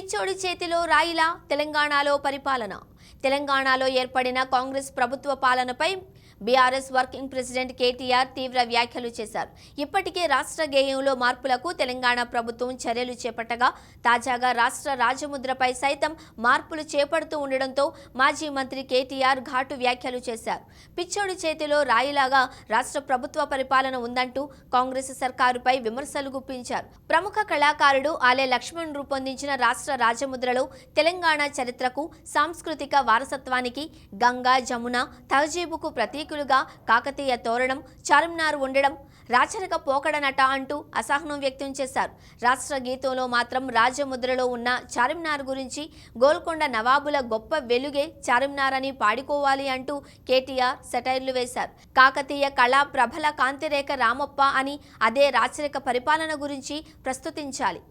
పిచ్చోడి చేతిలో రాయిలా తెలంగాణలో పరిపాలన. తెలంగాణలో ఏర్పడిన కాంగ్రెస్ ప్రభుత్వ పాలనపై బీఆర్ఎస్ వర్కింగ్ ప్రెసిడెంట్ కేటీఆర్ తీవ్ర వ్యాఖ్యలు చేశారు. ఇప్పటికే రాష్ట్ర గేయంలో మార్పులకు తెలంగాణ ప్రభుత్వం చర్యలు చేపట్టగా తాజాగా రాష్ట్ర రాజముద్రపై సైతం మార్పులు చేపడుతూ ఉండడంతో మాజీ మంత్రి కేటీఆర్ ఘాటు వ్యాఖ్యలు చేశారు. పిచ్చోడి చేతిలో రాయిలాగా రాష్ట్ర ప్రభుత్వ పరిపాలన ఉందంటూ కాంగ్రెస్ సర్కారుపై విమర్శలు గుప్పించారు. ప్రముఖ కళాకారుడు ఆలే లక్ష్మణ్ రూపొందించిన రాష్ట్ర రాజముద్రలో తెలంగాణ చరిత్రకు, సాంస్కృతిక వారసత్వానికి, గంగా జమున తహజీబుకు ప్రతీకులుగా కాకతీయ తోరణం, చార్మినార్ ఉండడం రాచరిక పోకడనట అంటూ అసహనం వ్యక్తం చేశారు. రాష్ట్ర గీతంలో మాత్రం రాజముద్రలో ఉన్న చార్మినార్ గురించి గోల్కొండ నవాబుల గొప్ప వెలుగే చార్మినార్ అని పాడుకోవాలి అంటూ కేటీఆర్ సెటైర్లు వేశారు. కాకతీయ కళా ప్రభల కాంతిరేఖ రామప్ప అని అదే రాచరిక పరిపాలన గురించి ప్రస్తుతించాలి.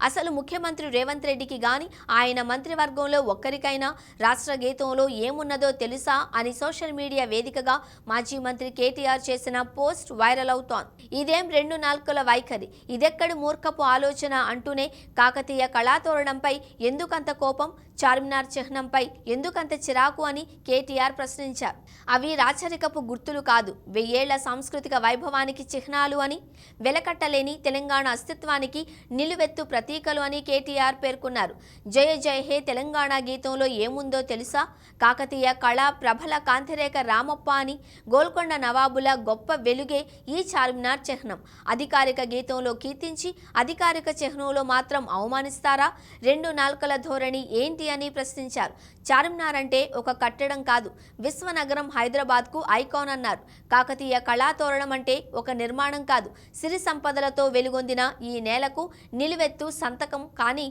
అసలు ముఖ్యమంత్రి రేవంత్ రెడ్డికి గాని ఆయన మంత్రివర్గంలో ఒక్కరికైనా రాష్ట్ర గీతంలో ఏమున్నదో తెలుసా అని సోషల్ మీడియా వేదికగా మాజీ మంత్రి కేటీఆర్ చేసిన పోస్ట్ వైరల్ అవుతోంది. ఇదేం 2 నాల్కల వైఖరి, ఇదెక్కడి మూర్ఖపు ఆలోచన అంటూనే కాకతీయ కళాతోరణంపై ఎందుకంత కోపం, చార్మినార్ చిహ్నంపై ఎందుకంత చిరాకు అని కేటీఆర్ ప్రశ్నించారు. అవి రాచరికపు గుర్తులు కాదు, 1000 ఏళ్ల సాంస్కృతిక వైభవానికి చిహ్నాలు అని, వెలకట్టలేని తెలంగాణ అస్తిత్వానికి నిలువెత్తు ప్రతీకలు అని కేటీఆర్ పేర్కొన్నారు. జయ జయ హే తెలంగాణ గీతంలో ఏముందో తెలుసా? కాకతీయ కళా ప్రభల కాంతిరేఖ రామప్ప అని, గోల్కొండ నవాబుల గొప్ప వెలుగే ఈ చార్మినార్ చిహ్నం. అధికారిక గీతంలో కీర్తించి అధికారిక చిహ్నంలో మాత్రం అవమానిస్తారా? 2 నాల్కల ధోరణి ఏంటి అని ప్రశ్నించారు. చార్మినార్ అంటే ఒక కట్టడం కాదు, విశ్వనగరం హైదరాబాద్కు ఐకాన్ అన్నారు. కాకతీయ కళాతోరణం అంటే ఒక నిర్మాణం కాదు, సిరి సంపదలతో వెలుగొందిన ఈ నేలకు నిలువెత్తు సంతకం. కానీ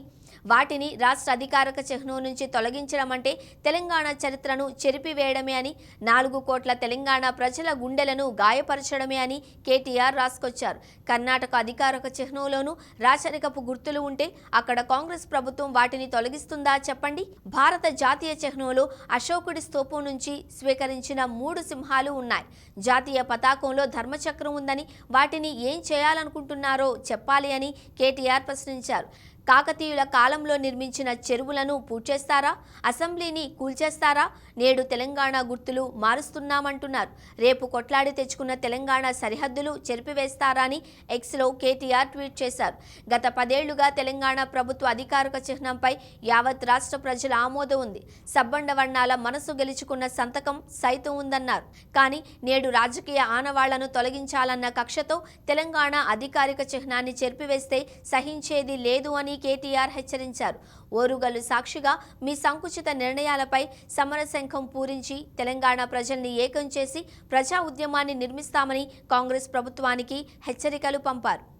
వాటిని రాష్ట్ర అధికారిక చిహ్నం నుంచి తొలగించడం అంటే తెలంగాణ చరిత్రను చెరిపివేయడమే అని, 4 కోట్ల తెలంగాణ ప్రజల గుండెలను గాయపరచడమే అని కేటీఆర్ రాసుకొచ్చారు. కర్ణాటక అధికారిక చిహ్నంలోనూ రాచరికపు గుర్తులు ఉంటే అక్కడ కాంగ్రెస్ ప్రభుత్వం వాటిని తొలగిస్తుందా చెప్పండి? భారత జాతీయ చిహ్నంలో అశోకుడి స్తూపం నుంచి స్వీకరించిన 3 సింహాలు ఉన్నాయి. జాతీయ పతాకంలో ధర్మచక్రం ఉందని, వాటిని ఏం చేయాలనుకుంటున్నారో చెప్పాలి అని కేటీఆర్ ప్రశ్నించారు. కాకతీయుల కాలంలో నిర్మించిన చెరువులను పూడ్చేస్తారా? అసెంబ్లీని కూల్చేస్తారా? నేడు తెలంగాణ గుర్తులు మారుస్తున్నామంటున్నారు. రేపు కొట్లాడి తెచ్చుకున్న తెలంగాణ సరిహద్దులు చెరిపివేస్తారా అని ఎక్స్లో కేటీఆర్ ట్వీట్ చేశారు. గత 10 ఏళ్లుగా తెలంగాణ ప్రభుత్వ అధికారిక చిహ్నంపై యావత్ రాష్ట్ర ప్రజల ఆమోదం ఉంది. సబ్బండ వర్ణాల మనసు గెలుచుకున్న సంతకం సైతం ఉందన్నారు. కానీ నేడు రాజకీయ ఆనవాళ్లను తొలగించాలన్న కక్షతో తెలంగాణ అధికారిక చిహ్నాన్ని చెరిపివేస్తే సహించేది లేదు అని కేటీఆర్ హెచ్చరించారు. ఓరుగల్లు సాక్షిగా మీ సంకుచిత నిర్ణయాలపై సమరశంఖం పూరించి తెలంగాణ ప్రజల్ని ఏకం చేసి ప్రజా ఉద్యమాన్ని నిర్మిస్తామని కాంగ్రెస్ ప్రభుత్వానికి హెచ్చరికలు పంపారు.